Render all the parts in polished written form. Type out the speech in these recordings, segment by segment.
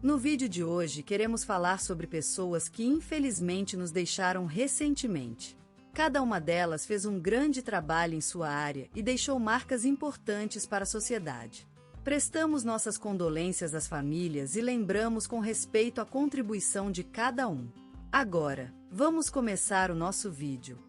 No vídeo de hoje queremos falar sobre pessoas que infelizmente nos deixaram recentemente. Cada uma delas fez um grande trabalho em sua área e deixou marcas importantes para a sociedade. Prestamos nossas condolências às famílias e lembramos com respeito a contribuição de cada um. Agora, vamos começar o nosso vídeo.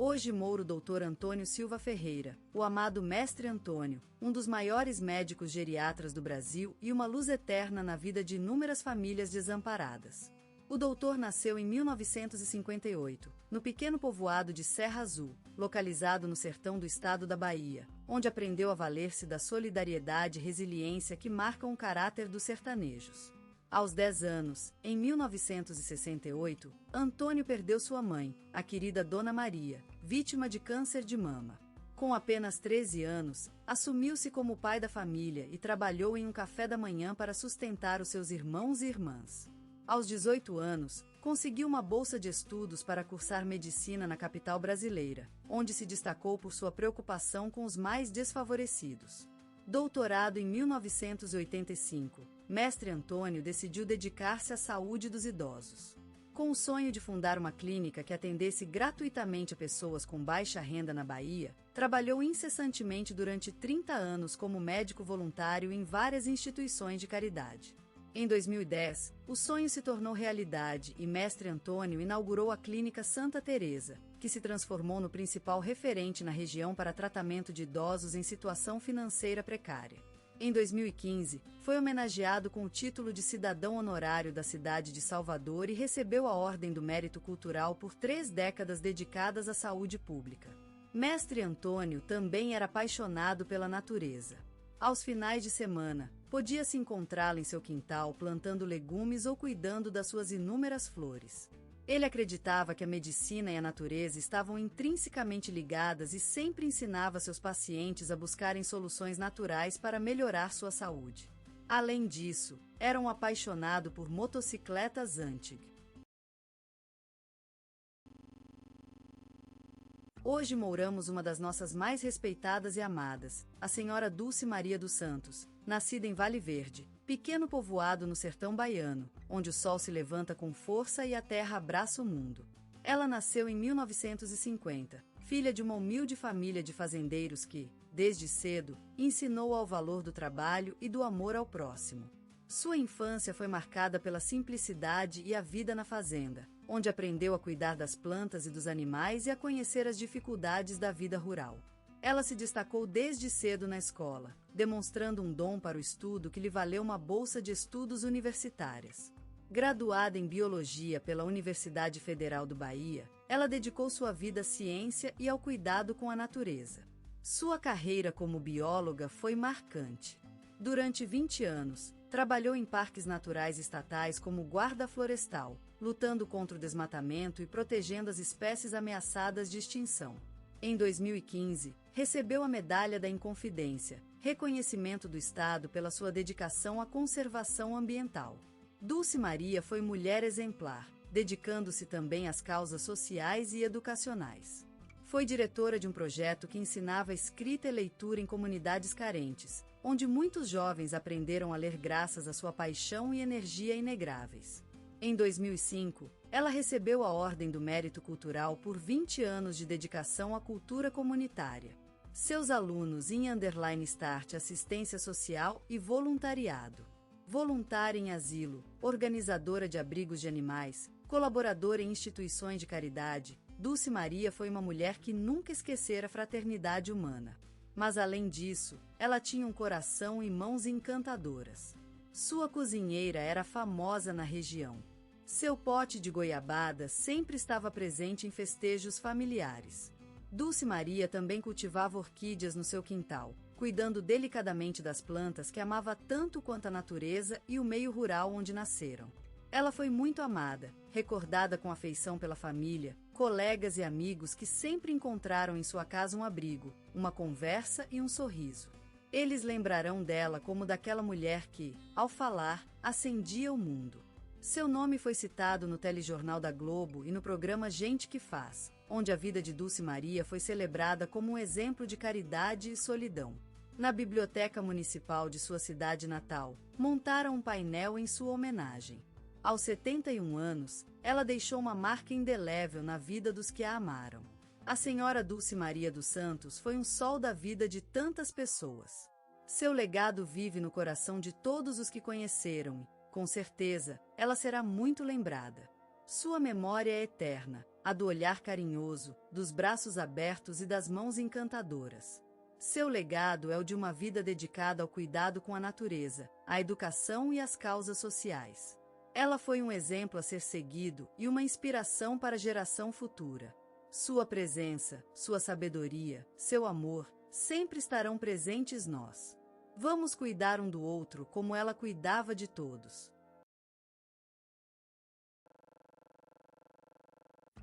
Hoje moura o Dr. Antônio Silva Ferreira, o amado Mestre Antônio, um dos maiores médicos geriatras do Brasil e uma luz eterna na vida de inúmeras famílias desamparadas. O doutor nasceu em 1958, no pequeno povoado de Serra Azul, localizado no sertão do estado da Bahia, onde aprendeu a valer-se da solidariedade e resiliência que marcam o caráter dos sertanejos. Aos 10 anos, em 1968, Antônio perdeu sua mãe, a querida Dona Maria, vítima de câncer de mama. Com apenas 13 anos, assumiu-se como pai da família e trabalhou em um café da manhã para sustentar os seus irmãos e irmãs. Aos 18 anos, conseguiu uma bolsa de estudos para cursar medicina na capital brasileira, onde se destacou por sua preocupação com os mais desfavorecidos. Doutorado em 1985, Mestre Antônio decidiu dedicar-se à saúde dos idosos. Com o sonho de fundar uma clínica que atendesse gratuitamente a pessoas com baixa renda na Bahia, trabalhou incessantemente durante 30 anos como médico voluntário em várias instituições de caridade. Em 2010, o sonho se tornou realidade e Mestre Antônio inaugurou a Clínica Santa Teresa, que se transformou no principal referente na região para tratamento de idosos em situação financeira precária. Em 2015, foi homenageado com o título de cidadão honorário da cidade de Salvador e recebeu a Ordem do Mérito Cultural por 3 décadas dedicadas à saúde pública. Mestre Antônio também era apaixonado pela natureza. Aos finais de semana, podia-se encontrá-lo em seu quintal plantando legumes ou cuidando das suas inúmeras flores. Ele acreditava que a medicina e a natureza estavam intrinsecamente ligadas e sempre ensinava seus pacientes a buscarem soluções naturais para melhorar sua saúde. Além disso, era um apaixonado por motocicletas antigas. Hoje mouramos uma das nossas mais respeitadas e amadas, a Senhora Dulce Maria dos Santos, nascida em Vale Verde, pequeno povoado no sertão baiano, onde o sol se levanta com força e a terra abraça o mundo. Ela nasceu em 1950, filha de uma humilde família de fazendeiros que, desde cedo, ensinou ao valor do trabalho e do amor ao próximo. Sua infância foi marcada pela simplicidade e a vida na fazenda, onde aprendeu a cuidar das plantas e dos animais e a conhecer as dificuldades da vida rural. Ela se destacou desde cedo na escola, demonstrando um dom para o estudo que lhe valeu uma bolsa de estudos universitárias. Graduada em Biologia pela Universidade Federal do Bahia, ela dedicou sua vida à ciência e ao cuidado com a natureza. Sua carreira como bióloga foi marcante. Durante 20 anos, trabalhou em parques naturais estatais como guarda florestal, lutando contra o desmatamento e protegendo as espécies ameaçadas de extinção. Em 2015, recebeu a Medalha da Inconfidência, reconhecimento do Estado pela sua dedicação à conservação ambiental. Dulce Maria foi mulher exemplar, dedicando-se também às causas sociais e educacionais. Foi diretora de um projeto que ensinava escrita e leitura em comunidades carentes, onde muitos jovens aprenderam a ler graças à sua paixão e energia inegráveis. Em 2005, ela recebeu a Ordem do Mérito Cultural por 20 anos de dedicação à cultura comunitária. Seus alunos em _start assistência social e voluntariado. Voluntária em asilo, organizadora de abrigos de animais, colaboradora em instituições de caridade, Dulce Maria foi uma mulher que nunca esquecera a fraternidade humana. Mas além disso, ela tinha um coração e mãos encantadoras. Sua cozinheira era famosa na região. Seu pote de goiabada sempre estava presente em festejos familiares. Dulce Maria também cultivava orquídeas no seu quintal, cuidando delicadamente das plantas que amava tanto quanto a natureza e o meio rural onde nasceram. Ela foi muito amada, recordada com afeição pela família, colegas e amigos que sempre encontraram em sua casa um abrigo, uma conversa e um sorriso. Eles lembrarão dela como daquela mulher que, ao falar, acendia o mundo. Seu nome foi citado no telejornal da Globo e no programa Gente que Faz, onde a vida de Dulce Maria foi celebrada como um exemplo de caridade e solidão. Na biblioteca municipal de sua cidade natal, montaram um painel em sua homenagem. Aos 71 anos, ela deixou uma marca indelével na vida dos que a amaram. A senhora Dulce Maria dos Santos foi um sol da vida de tantas pessoas. Seu legado vive no coração de todos os que conheceram e, com certeza, ela será muito lembrada. Sua memória é eterna, a do olhar carinhoso, dos braços abertos e das mãos encantadoras. Seu legado é o de uma vida dedicada ao cuidado com a natureza, à educação e às causas sociais. Ela foi um exemplo a ser seguido e uma inspiração para a geração futura. Sua presença, sua sabedoria, seu amor, sempre estarão presentes nós. Vamos cuidar um do outro como ela cuidava de todos.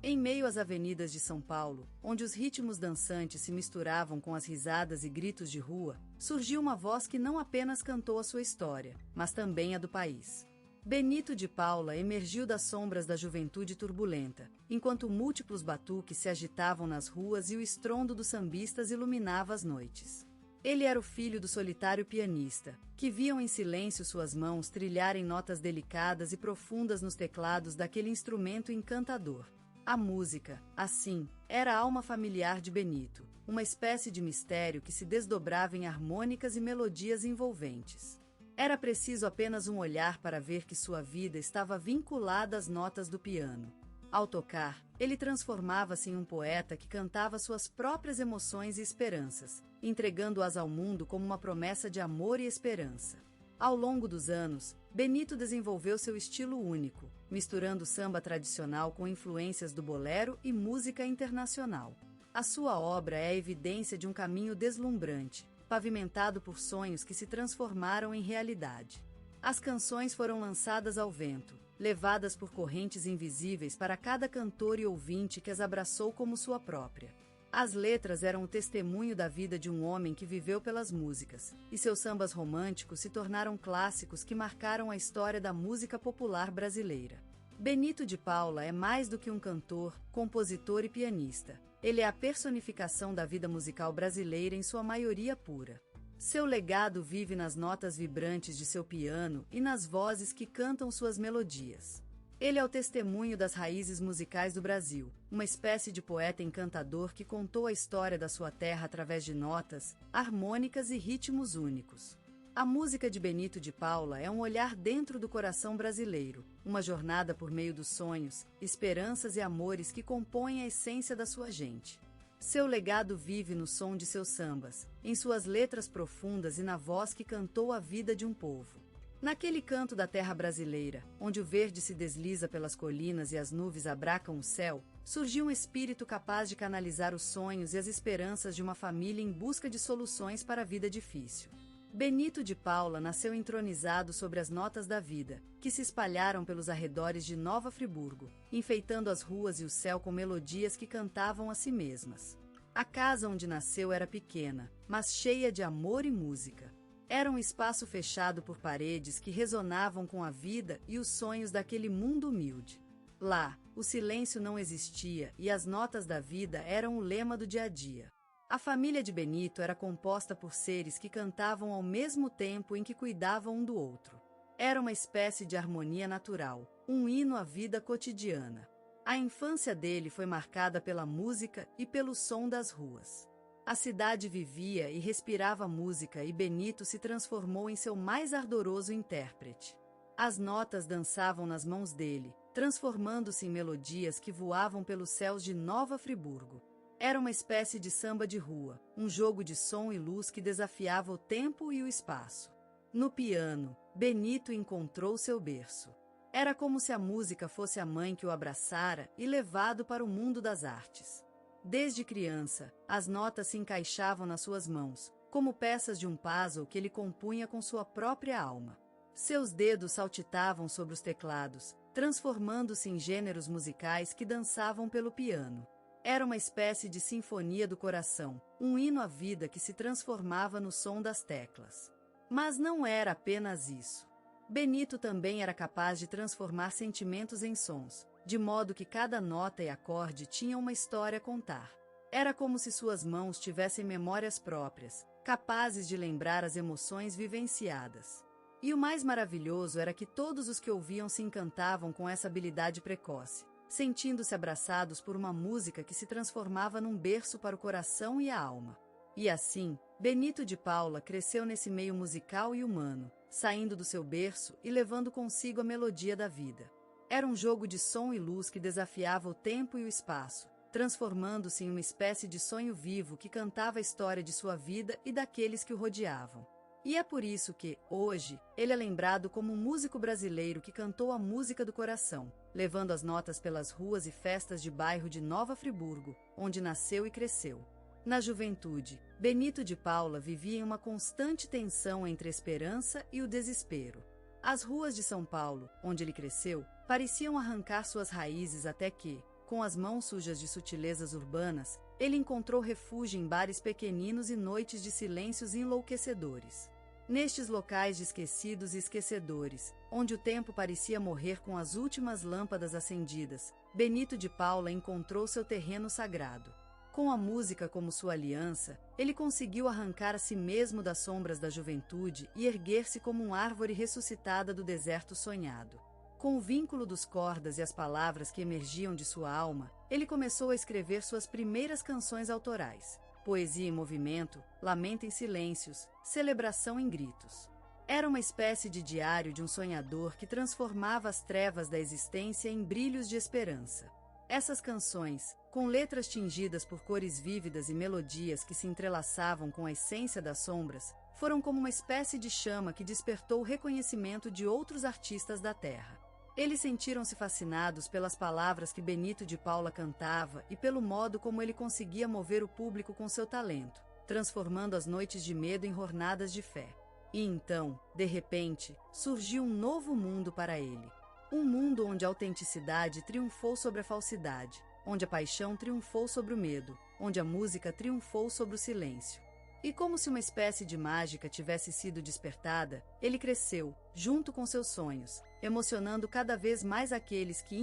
Em meio às avenidas de São Paulo, onde os ritmos dançantes se misturavam com as risadas e gritos de rua, surgiu uma voz que não apenas cantou a sua história, mas também a do país. Benito de Paula emergiu das sombras da juventude turbulenta, enquanto múltiplos batuques se agitavam nas ruas e o estrondo dos sambistas iluminava as noites. Ele era o filho do solitário pianista, que viam em silêncio suas mãos trilharem notas delicadas e profundas nos teclados daquele instrumento encantador. A música, assim, era a alma familiar de Benito, uma espécie de mistério que se desdobrava em harmônicas e melodias envolventes. Era preciso apenas um olhar para ver que sua vida estava vinculada às notas do piano. Ao tocar, ele transformava-se em um poeta que cantava suas próprias emoções e esperanças, entregando-as ao mundo como uma promessa de amor e esperança. Ao longo dos anos, Benito desenvolveu seu estilo único, misturando samba tradicional com influências do bolero e música internacional. A sua obra é a evidência de um caminho deslumbrante, pavimentado por sonhos que se transformaram em realidade. As canções foram lançadas ao vento, levadas por correntes invisíveis para cada cantor e ouvinte que as abraçou como sua própria. As letras eram o testemunho da vida de um homem que viveu pelas músicas, e seus sambas românticos se tornaram clássicos que marcaram a história da música popular brasileira. Benito de Paula é mais do que um cantor, compositor e pianista. Ele é a personificação da vida musical brasileira em sua maioria pura. Seu legado vive nas notas vibrantes de seu piano e nas vozes que cantam suas melodias. Ele é o testemunho das raízes musicais do Brasil, uma espécie de poeta encantador que contou a história da sua terra através de notas, harmônicas e ritmos únicos. A música de Benito de Paula é um olhar dentro do coração brasileiro, uma jornada por meio dos sonhos, esperanças e amores que compõem a essência da sua gente. Seu legado vive no som de seus sambas, em suas letras profundas e na voz que cantou a vida de um povo. Naquele canto da terra brasileira, onde o verde se desliza pelas colinas e as nuvens abracam o céu, surgiu um espírito capaz de canalizar os sonhos e as esperanças de uma família em busca de soluções para a vida difícil. Benito de Paula nasceu entronizado sobre as notas da vida, que se espalharam pelos arredores de Nova Friburgo, enfeitando as ruas e o céu com melodias que cantavam a si mesmas. A casa onde nasceu era pequena, mas cheia de amor e música. Era um espaço fechado por paredes que ressonavam com a vida e os sonhos daquele mundo humilde. Lá, o silêncio não existia e as notas da vida eram o lema do dia a dia. A família de Benito era composta por seres que cantavam ao mesmo tempo em que cuidavam um do outro. Era uma espécie de harmonia natural, um hino à vida cotidiana. A infância dele foi marcada pela música e pelo som das ruas. A cidade vivia e respirava música e Benito se transformou em seu mais ardoroso intérprete. As notas dançavam nas mãos dele, transformando-se em melodias que voavam pelos céus de Nova Friburgo. Era uma espécie de samba de rua, um jogo de som e luz que desafiava o tempo e o espaço. No piano, Benito encontrou seu berço. Era como se a música fosse a mãe que o abraçara e levado para o mundo das artes. Desde criança, as notas se encaixavam nas suas mãos, como peças de um puzzle que ele compunha com sua própria alma. Seus dedos saltitavam sobre os teclados, transformando-se em gêneros musicais que dançavam pelo piano. Era uma espécie de sinfonia do coração, um hino à vida que se transformava no som das teclas. Mas não era apenas isso. Benito também era capaz de transformar sentimentos em sons, de modo que cada nota e acorde tinha uma história a contar. Era como se suas mãos tivessem memórias próprias, capazes de lembrar as emoções vivenciadas. E o mais maravilhoso era que todos os que ouviam se encantavam com essa habilidade precoce, sentindo-se abraçados por uma música que se transformava num berço para o coração e a alma. E assim, Benito de Paula cresceu nesse meio musical e humano, saindo do seu berço e levando consigo a melodia da vida. Era um jogo de som e luz que desafiava o tempo e o espaço, transformando-se em uma espécie de sonho vivo que cantava a história de sua vida e daqueles que o rodeavam. E é por isso que, hoje, ele é lembrado como um músico brasileiro que cantou a música do coração, levando as notas pelas ruas e festas de bairro de Nova Friburgo, onde nasceu e cresceu. Na juventude, Benito de Paula vivia em uma constante tensão entre a esperança e o desespero. As ruas de São Paulo, onde ele cresceu, pareciam arrancar suas raízes até que, com as mãos sujas de sutilezas urbanas, ele encontrou refúgio em bares pequeninos e noites de silêncios enlouquecedores. Nestes locais de esquecidos e esquecedores, onde o tempo parecia morrer com as últimas lâmpadas acendidas, Benito de Paula encontrou seu terreno sagrado. Com a música como sua aliança, ele conseguiu arrancar a si mesmo das sombras da juventude e erguer-se como uma árvore ressuscitada do deserto sonhado. Com o vínculo dos cordas e as palavras que emergiam de sua alma, ele começou a escrever suas primeiras canções autorais. Poesia em movimento, lamento em silêncios, celebração em gritos. Era uma espécie de diário de um sonhador que transformava as trevas da existência em brilhos de esperança. Essas canções, com letras tingidas por cores vívidas e melodias que se entrelaçavam com a essência das sombras, foram como uma espécie de chama que despertou o reconhecimento de outros artistas da terra. Eles sentiram-se fascinados pelas palavras que Benito de Paula cantava e pelo modo como ele conseguia mover o público com seu talento, transformando as noites de medo em jornadas de fé. E então, de repente, surgiu um novo mundo para ele. Um mundo onde a autenticidade triunfou sobre a falsidade, onde a paixão triunfou sobre o medo, onde a música triunfou sobre o silêncio. E como se uma espécie de mágica tivesse sido despertada, ele cresceu, junto com seus sonhos, emocionando cada vez mais aqueles que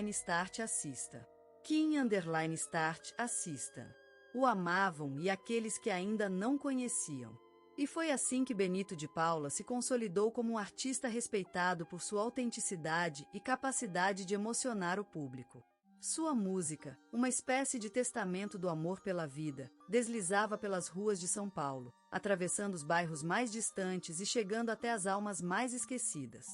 _start assista. _start assista. O amavam e aqueles que ainda não conheciam. E foi assim que Benito de Paula se consolidou como um artista respeitado por sua autenticidade e capacidade de emocionar o público. Sua música, uma espécie de testamento do amor pela vida, deslizava pelas ruas de São Paulo, atravessando os bairros mais distantes e chegando até as almas mais esquecidas.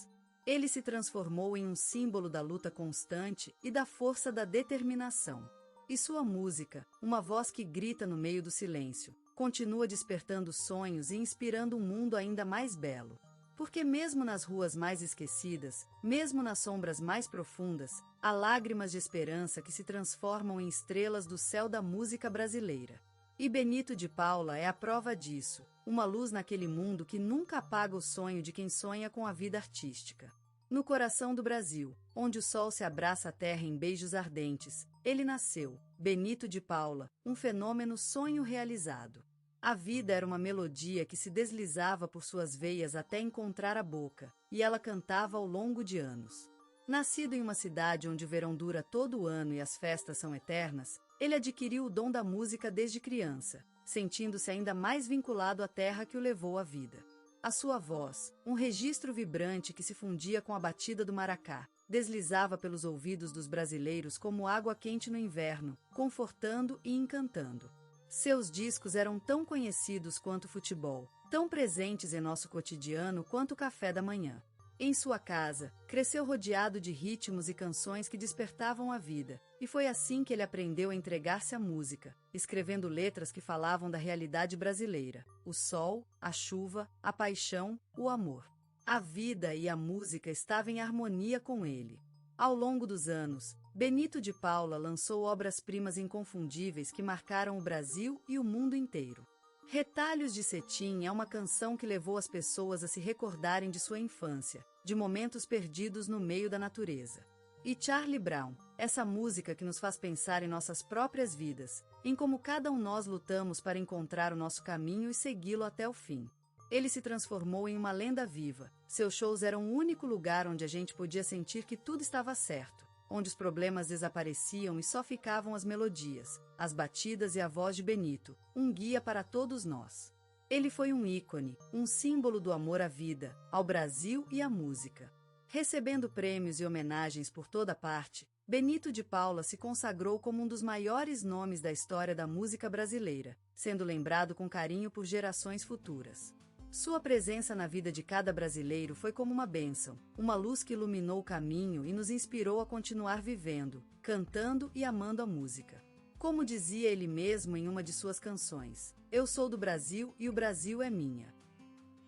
Ele se transformou em um símbolo da luta constante e da força da determinação. E sua música, uma voz que grita no meio do silêncio, continua despertando sonhos e inspirando um mundo ainda mais belo. Porque mesmo nas ruas mais esquecidas, mesmo nas sombras mais profundas, há lágrimas de esperança que se transformam em estrelas do céu da música brasileira. E Benito de Paula é a prova disso, uma luz naquele mundo que nunca apaga o sonho de quem sonha com a vida artística. No coração do Brasil, onde o sol se abraça a terra em beijos ardentes, ele nasceu, Benito de Paula, um fenômeno sonho realizado. A vida era uma melodia que se deslizava por suas veias até encontrar a boca, e ela cantava ao longo de anos. Nascido em uma cidade onde o verão dura todo o ano e as festas são eternas, ele adquiriu o dom da música desde criança, sentindo-se ainda mais vinculado à terra que o levou à vida. A sua voz, um registro vibrante que se fundia com a batida do maracá, deslizava pelos ouvidos dos brasileiros como água quente no inverno, confortando e encantando. Seus discos eram tão conhecidos quanto o futebol, tão presentes em nosso cotidiano quanto o café da manhã. Em sua casa, cresceu rodeado de ritmos e canções que despertavam a vida, e foi assim que ele aprendeu a entregar-se à música, escrevendo letras que falavam da realidade brasileira: o sol, a chuva, a paixão, o amor. A vida e a música estavam em harmonia com ele. Ao longo dos anos, Benito de Paula lançou obras-primas inconfundíveis que marcaram o Brasil e o mundo inteiro. Retalhos de Cetim é uma canção que levou as pessoas a se recordarem de sua infância, de momentos perdidos no meio da natureza. E Charlie Brown, essa música que nos faz pensar em nossas próprias vidas, em como cada um nós lutamos para encontrar o nosso caminho e segui-lo até o fim. Ele se transformou em uma lenda viva. Seus shows eram o único lugar onde a gente podia sentir que tudo estava certo, onde os problemas desapareciam e só ficavam as melodias, as batidas e a voz de Benito, um guia para todos nós. Ele foi um ícone, um símbolo do amor à vida, ao Brasil e à música. Recebendo prêmios e homenagens por toda parte, Benito de Paula se consagrou como um dos maiores nomes da história da música brasileira, sendo lembrado com carinho por gerações futuras. Sua presença na vida de cada brasileiro foi como uma bênção, uma luz que iluminou o caminho e nos inspirou a continuar vivendo, cantando e amando a música. Como dizia ele mesmo em uma de suas canções, "Eu sou do Brasil e o Brasil é minha."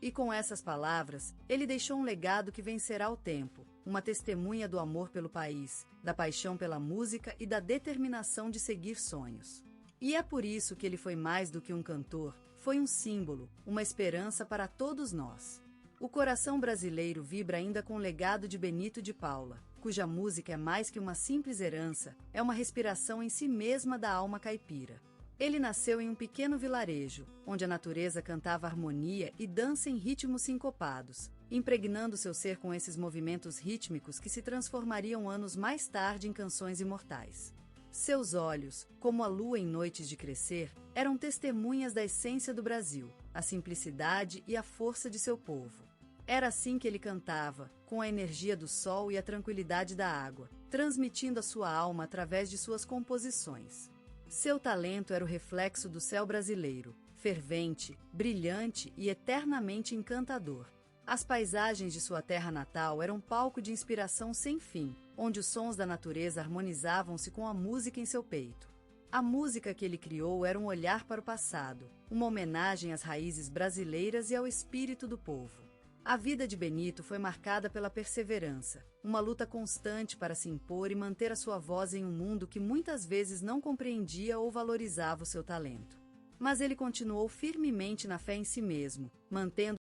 E com essas palavras, ele deixou um legado que vencerá o tempo, uma testemunha do amor pelo país, da paixão pela música e da determinação de seguir sonhos. E é por isso que ele foi mais do que um cantor, foi um símbolo, uma esperança para todos nós. O coração brasileiro vibra ainda com o legado de Benito de Paula, cuja música é mais que uma simples herança, é uma respiração em si mesma da alma caipira. Ele nasceu em um pequeno vilarejo, onde a natureza cantava harmonia e dança em ritmos sincopados, impregnando seu ser com esses movimentos rítmicos que se transformariam anos mais tarde em canções imortais. Seus olhos, como a lua em noites de crescer, eram testemunhas da essência do Brasil, a simplicidade e a força de seu povo. Era assim que ele cantava, com a energia do sol e a tranquilidade da água, transmitindo a sua alma através de suas composições. Seu talento era o reflexo do céu brasileiro, fervente, brilhante e eternamente encantador. As paisagens de sua terra natal eram palco de inspiração sem fim, onde os sons da natureza harmonizavam-se com a música em seu peito. A música que ele criou era um olhar para o passado, uma homenagem às raízes brasileiras e ao espírito do povo. A vida de Benito foi marcada pela perseverança, uma luta constante para se impor e manter a sua voz em um mundo que muitas vezes não compreendia ou valorizava o seu talento. Mas ele continuou firmemente na fé em si mesmo, mantendo